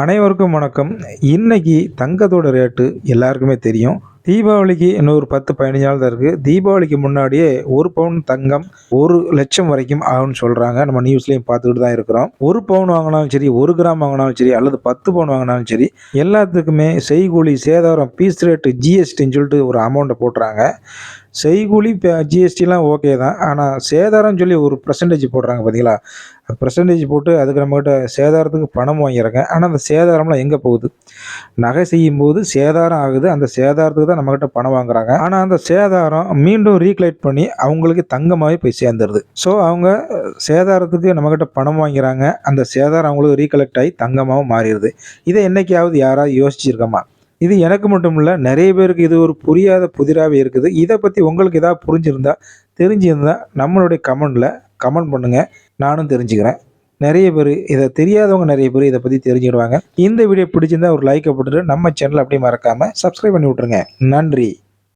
அனைவருக்கும் வணக்கம். இன்னைக்கு தங்கத்தோட ரேட்டு எல்லாருக்குமே தெரியும். தீபாவளிக்கு இன்னும் ஒரு 10, 15 நாள் தான் இருக்கு. தீபாவளிக்கு முன்னாடியே 1 பவுன் தங்கம் 1,00,000 வரைக்கும் ஆகும்னு சொல்றாங்க. நம்ம நியூஸ்லயும் பார்த்துக்கிட்டு தான் இருக்கிறோம். 1 பவுன் வாங்கினாலும் சரி, 1 கிராம் வாங்கினாலும் சரி, அல்லது 10 பவுன் வாங்கினாலும் சரி, எல்லாத்துக்குமே செய்கூலி, சேதாரம், பீஸ் ரேட்டு, ஜிஎஸ்டின்னு சொல்லிட்டு ஒரு அமௌண்ட்டை போட்டுறாங்க. செய்கூலி ஜிஎஸ்டிலாம் ஓகே தான். ஆனால் சேதாரம்னு சொல்லி ஒரு பெர்சன்டேஜ் போடுறாங்க பார்த்தீங்களா? பெர்சன்டேஜ் போட்டு அதுக்கு நம்மகிட்ட சேதாரத்துக்கு பணம் வாங்கிறாங்க. ஆனால் அந்த சேதாரம்லாம் எங்கே போகுது? நகை செய்யும்போது சேதாரம் ஆகுது. அந்த சேதாரத்துக்கு தான் நம்மகிட்ட பணம் வாங்குறாங்க. ஆனால் அந்த சேதாரம் மீண்டும் ரீகலெக்ட் பண்ணி அவங்களுக்கு தங்கமாகவே போய் சேர்ந்துருது. ஸோ அவங்க சேதாரத்துக்கு நம்மகிட்ட பணம் வாங்கிறாங்க. அந்த சேதாரம் அவங்களுக்கு ரீகலெக்ட் ஆகி தங்கமாகவும் மாறிடுது. இதை என்னைக்காவது யாராவது யோசிச்சிருக்கோமா? இது எனக்கு மட்டும் இல்லை, நிறைய பேருக்கு இது ஒரு புரியாத புதிராகவே இருக்குது. இதை பற்றி உங்களுக்கு ஏதாவது புரிஞ்சிருந்தா, தெரிஞ்சிருந்தா நம்மளுடைய கமெண்ட் பண்ணுங்கள். நானும் தெரிஞ்சுக்கிறேன். நிறைய பேர் இதை தெரியாதவங்க நிறைய பேர் இதை பற்றி தெரிஞ்சுக்கிடுவாங்க. இந்த வீடியோ பிடிச்சிருந்தா ஒரு லைக்கை போட்டுட்டு நம்ம சேனலை அப்படியே மறக்காமல் சப்ஸ்கிரைப் பண்ணி விட்ருங்க. நன்றி.